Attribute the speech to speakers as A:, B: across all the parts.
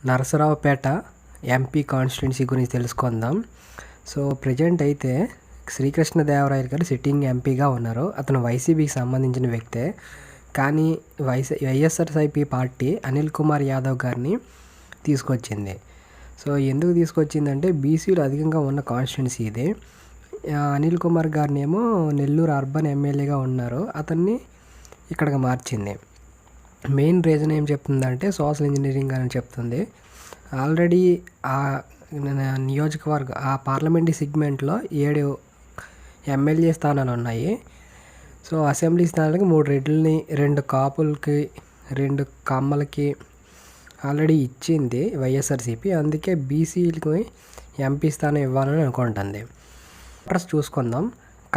A: Narasaraopet MP constituency గురించి తెలుసుకుందాం. So present అయితే శ్రీకృష్ణదేవరాయలు గారు సిట్టింగ్ ఎంపీగా ఉన్నారు. అతను వైసీపీకి సంబంధించిన వ్యక్తే. కానీ వైఎస్ఆర్సీపీ పార్టీ అనిల్ కుమార్ యాదవ్ గారిని తీసుకొచ్చింది. సో ఎందుకు తీసుకొచ్చిందంటే బీసీలు అధికంగా ఉన్న కాన్స్టిట్యున్సీ ఇది. అనిల్ కుమార్ గారిని ఏమో నెల్లూరు అర్బన్ ఎమ్మెల్యేగా ఉన్నారు, అతన్ని ఇక్కడికి మార్చింది. మెయిన్ రీజన్ ఏం చెప్తుందంటే సోషల్ ఇంజనీరింగ్ అని చెప్తుంది. ఆల్రెడీ ఆ నియోజకవర్గ ఆ పార్లమెంటరీ సెగ్మెంట్లో 7 ఎమ్మెల్యే స్థానాలు ఉన్నాయి. సో అసెంబ్లీ స్థానాలకి 3 రెడ్లని, 2 కాపులకి, 2 కమ్మలకి ఆల్రెడీ ఇచ్చింది వైఎస్ఆర్సీపీ. అందుకే బీసీలకి ఎంపీ స్థానం ఇవ్వాలని అనుకుంటుంది. ఓటర్స్ చూసుకుందాం.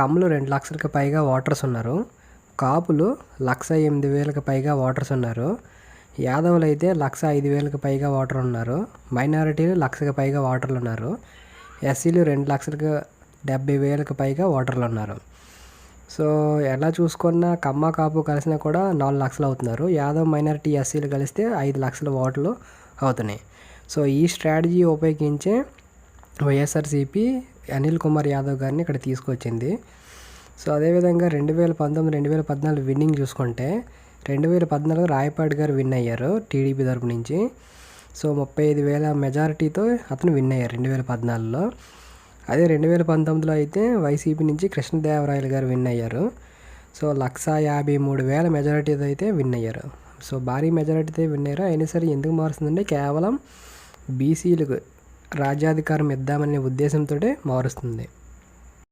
A: కమ్మలు 2 లక్షలకు పైగా ఓటర్స్ ఉన్నారు. కాపులు 1,08,000కి పైగా ఓటర్స్ ఉన్నారు. యాదవులు అయితే 1,05,000కి పైగా ఓటర్ ఉన్నారు. మైనారిటీలు 1,00,000కి పైగా ఓటర్లు ఉన్నారు. ఎస్సీలు 2,70,000కి పైగా ఓటర్లు ఉన్నారు. సో ఎలా చూసుకున్నా కమ్మ కాపు కలిసినా కూడా 4 లక్షలు అవుతున్నారు. యాదవ్ మైనారిటీ ఎస్సీలు కలిస్తే 5 లక్షల ఓట్లు అవుతున్నాయి. సో ఈ స్ట్రాటజీ ఉపయోగించే వైఎస్ఆర్సీపీ అనిల్ కుమార్ యాదవ్ గారిని ఇక్కడ తీసుకొచ్చింది. సో అదేవిధంగా 2019, 2014 విన్నింగ్ చూసుకుంటే 2014 రాయపాటి గారు విన్ అయ్యారు టీడీపీ తరపు నుంచి. సో 35,000 మెజారిటీతో అతను విన్ అయ్యారు 2014లో. అదే 2019లో అయితే వైసీపీ నుంచి కృష్ణదేవరాయలు గారు విన్ అయ్యారు. సో 1,53,000 మెజారిటీతో అయితే విన్ అయ్యారు. సో భారీ మెజారిటీతో విన్ అయ్యారు. అయినా సరే ఎందుకు మారుస్తుందంటే కేవలం బీసీలకు రాజ్యాధికారం ఇద్దామనే ఉద్దేశంతో మారుస్తుంది.